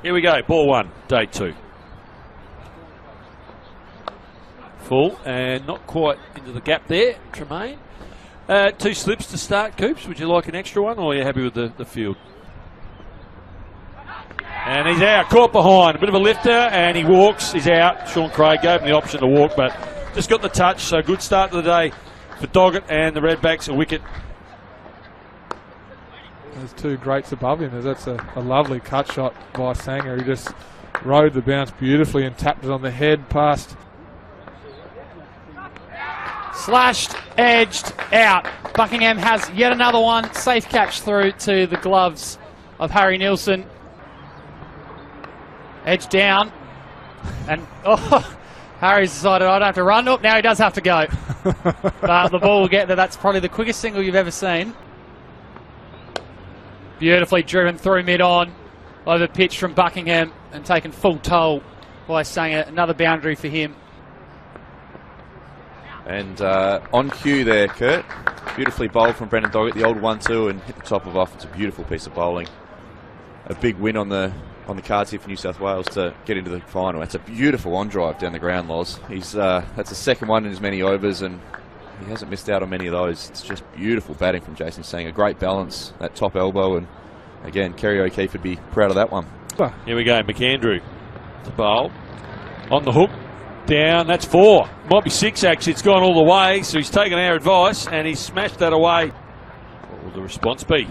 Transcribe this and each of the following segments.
Here we go, ball one, day 2. Full and not quite into the gap there, Tremaine. 2 slips to start, Coops. Would you like an extra one, or are you happy with the field? And he's out, caught behind. A bit of a lifter, and he walks. He's out. Sean Craig gave him the option to walk, but just got the touch. So good start to the day for Doggett and the Redbacks, a wicket. There's 2 greats above him. That's a lovely cut shot by Sangha. He just rode the bounce beautifully and tapped it on the head past. Slashed, edged, out. Buckingham has yet another one. Safe catch through to the gloves of Harry Nielsen. Edge down. And Harry's decided I don't have to run. Oh, now he does have to go. But the ball will get there. That's probably the quickest single you've ever seen. Beautifully driven through mid-on. Over pitch from Buckingham and taken full toll by Sangha. Another boundary for him. And on cue there, Kurt. Beautifully bowled from Brendan Doggett, the old 1-2, and hit the top of off. It's a beautiful piece of bowling. A big win on the cards here for New South Wales to get into the final. That's a beautiful on drive down the ground, Loz. That's the second one in as many overs, and he hasn't missed out on many of those. It's just beautiful batting from Jason Sangha. Great balance, that top elbow, and again, Kerry O'Keefe would be proud of that one. Here we go, McAndrew to bowl. On the hook. Down, that's 4. Might be 6 actually, it's gone all the way, so he's taken our advice and he's smashed that away. What will the response be?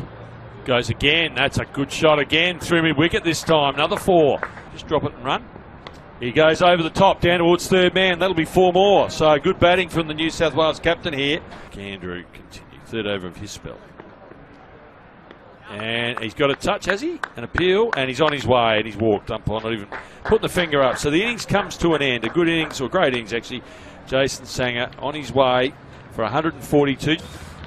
Goes again, that's a good shot again, through mid-wicket this time, another 4. Just drop it and run. He goes over the top, down towards third man, that'll be 4 more. So good batting from the New South Wales captain here. Andrew continues, third over of his spell. And he's got a touch, has he? An appeal, and he's on his way, and he's walked. Umpire not even putting the finger up. So the innings comes to an end. A good innings, or great innings actually. Jason Sangha on his way for 142.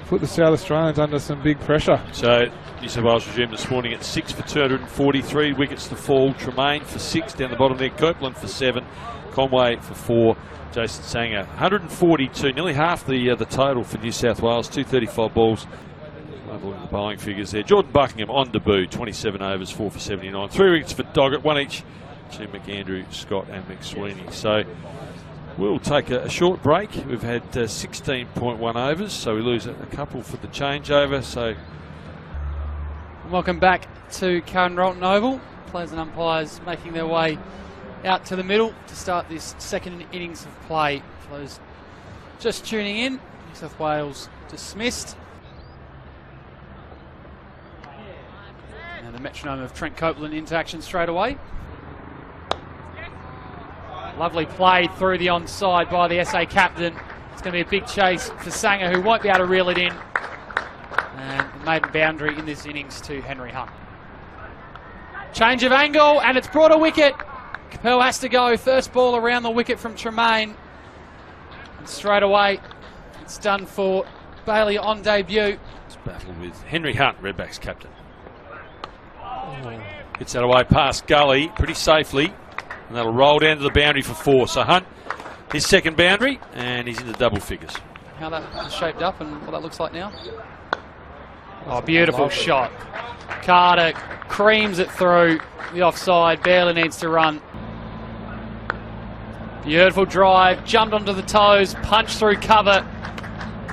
Put the South Australians under some big pressure. So New South Wales resumed this morning at 6 for 243. Wickets to fall. Tremaine for 6 down the bottom there. Copeland for 7. Conway for 4. Jason Sangha 142, nearly half the total for New South Wales. 235 balls. Look at the bowling figures there. Jordan Buckingham on debut, 27 overs, 4 for 79. 3 wickets for Doggett, 1 each to McAndrew, Scott and McSweeney. So we'll take a short break. We've had 16.1 overs, so we lose a couple for the changeover. So welcome back to Karen Rolton Oval. Players and umpires making their way out to the middle to start this second innings of play. For those just tuning in, New South Wales dismissed. And the metronome of Trent Copeland into action straight away. Lovely play through the onside by the SA captain. It's going to be a big chase for Sangha, who won't be able to reel it in. And the maiden boundary in this innings to Henry Hunt. Change of angle, and it's brought a wicket. Capel has to go. First ball around the wicket from Tremaine. And straight away, it's done for Bailey on debut. It's battle with Henry Hunt, Redbacks captain. Gets that away past Gully pretty safely, and that'll roll down to the boundary for 4. So Hunt, his second boundary, and he's into double figures. How that is shaped up and what that looks like now. Oh, beautiful shot. Carter creams it through the offside, barely needs to run. Beautiful drive, jumped onto the toes, punched through cover.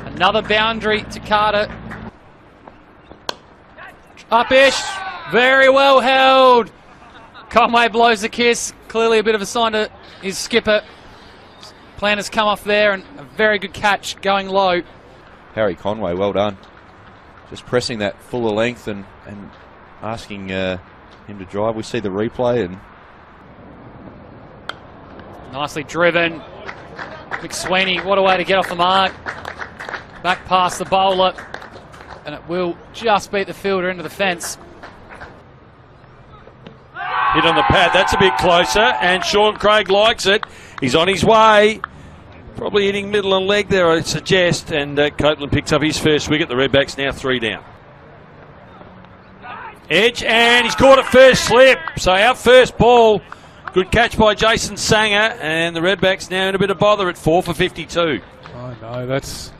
Another boundary to Carter. Up-ish. Very well held. Conway blows the kiss. Clearly a bit of a sign to his skipper. Plan has come off there, and a very good catch going low. Harry Conway, well done. Just pressing that fuller length and asking him to drive. We see the replay, and nicely driven. McSweeney, what a way to get off the mark. Back past the bowler, and it will just beat the fielder into the fence. Hit on the pad, that's a bit closer, and Sean Craig likes it. He's on his way. Probably hitting middle and leg there, I suggest, and Copeland picks up his first wicket. The Redbacks now 3 down. Edge, and he's caught it first slip. So our first ball. Good catch by Jason Sangha, and the Redbacks now in a bit of bother at 4 for 52. I know, that's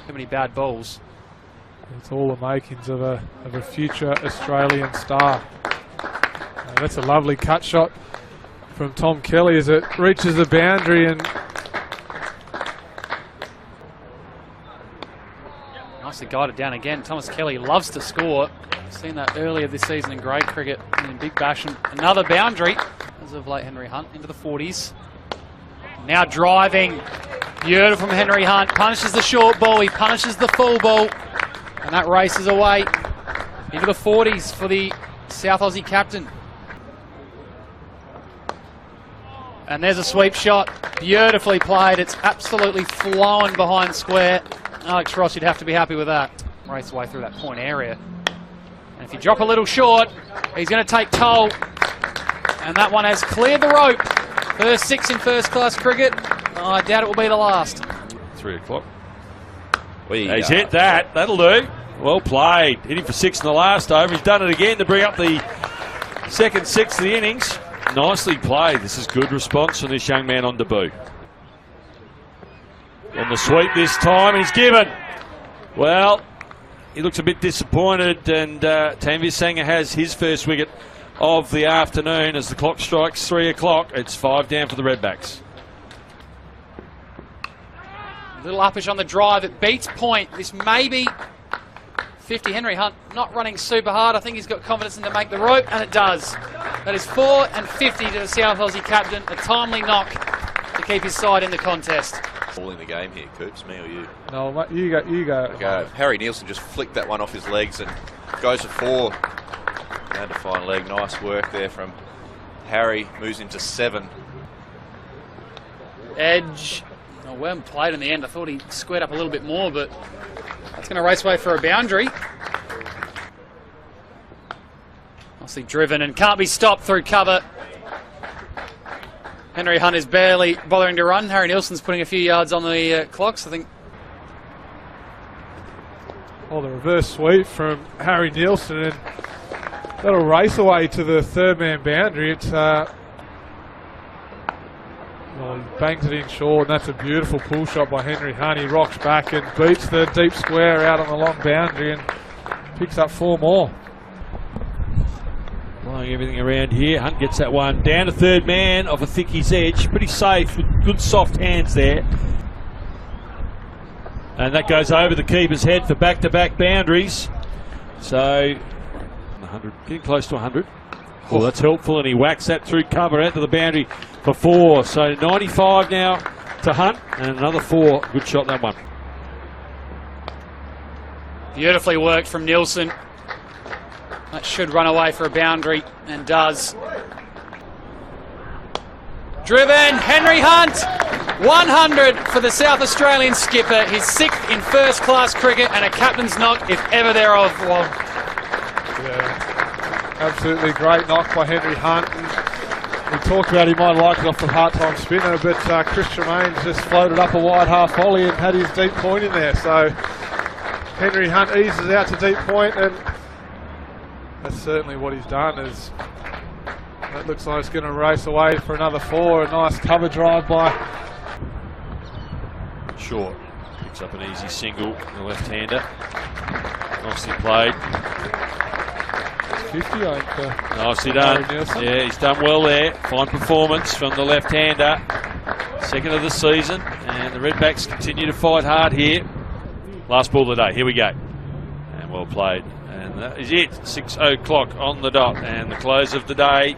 too many bad balls. It's all the makings of a future Australian star. That's a lovely cut shot from Tom Kelly as it reaches the boundary, and nicely guided down again. Thomas Kelly loves to score. Seen that earlier this season in grade cricket in Big Bash. And another boundary as of late. Henry Hunt into the 40s. Now driving. Beautiful from Henry Hunt. Punishes the short ball. He punishes the full ball. And that races away into the 40s for the South Aussie captain. And there's a sweep shot. Beautifully played. It's absolutely flown behind square. Alex Ross, you'd have to be happy with that. Race away through that point area. And if you drop a little short, he's going to take toll. And that one has cleared the rope. First 6 in first class cricket. Oh, I doubt it will be the last. 3 o'clock. He's hit that. That'll do. Well played. Hitting for 6 in the last over. He's done it again to bring up the second 6 of the innings. Nicely played. This is good response from this young man on debut. On the sweep this time, he's given. Well, he looks a bit disappointed, and Tanveer Sangha has his first wicket of the afternoon as the clock strikes 3 o'clock. It's 5 down for the Redbacks. Little uppish on the drive. It beats point. This may be 50. Henry Hunt not running super hard. I think he's got confidence in to make the rope, and it does. That is 4 and 50 to the South Aussie captain. A timely knock to keep his side in the contest. All in the game here, Coops, me or you? no, mate, you go. Okay. Harry Nielsen just flicked that one off his legs and goes for 4. Down to fine leg. Nice work there from Harry. Moves into 7. Edge. Oh, well played in the end. I thought he squared up a little bit more, but that's going to race away for a boundary. Nicely driven and can't be stopped through cover. Henry Hunt is barely bothering to run. Harry Nielsen's putting a few yards on the clocks, I think. Oh, the reverse sweep from Harry Nielsen, and that'll race away to the third man boundary. It's well, he bangs it in short, and that's a beautiful pull shot by Henry Hunt. He rocks back and beats the deep square out on the long boundary and picks up 4 more. Blowing everything around here. Hunt gets that one down to third man off a thicky's edge. Pretty safe with good soft hands there. And that goes over the keeper's head for back-to-back boundaries. So 100, getting close to 100. Oh, that's helpful, and he whacks that through cover out to the boundary for 4. So 95 now to Hunt, and another 4. Good shot, that one. Beautifully worked from Nielsen. That should run away for a boundary, and does. Driven, Henry Hunt, 100 for the South Australian skipper. His 6th in first class cricket, and a captain's knock, if ever thereof was. Yeah, absolutely great knock by Henry Hunt. And we talked about he might like it off the part-time spinner, but Chris Tremaine's just floated up a wide half volley and had his deep point in there. So Henry Hunt eases out to deep point, and that's certainly what he's done. Is that looks like it's going to race away for another 4. A nice cover drive by Short. Picks up an easy single, the left-hander. Nicely played. 50, I think. Nicely done. Yeah, he's done well there. Fine performance from the left-hander. 2nd of the season, and the Redbacks continue to fight hard here. Last ball of the day. Here we go. And well played. And that is it. 6 o'clock on the dot, and the close of the day.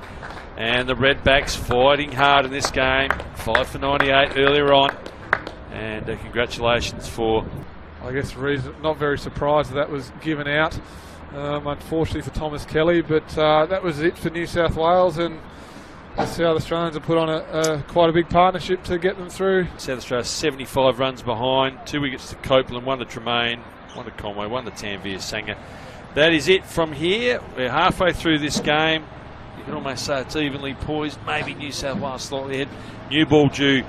And the Redbacks fighting hard in this game. 5 for 98 earlier on. And congratulations for... I guess not very surprised that was given out, unfortunately for Thomas Kelly, but that was it for New South Wales, and the South Australians have put on quite a big partnership to get them through. South Australia 75 runs behind, 2 wickets to Copeland, 1 to Tremaine, 1 to Conway, 1 to Tanveer Sangha. That is it from here. We're halfway through this game. You can almost say it's evenly poised, maybe New South Wales slightly ahead. New ball due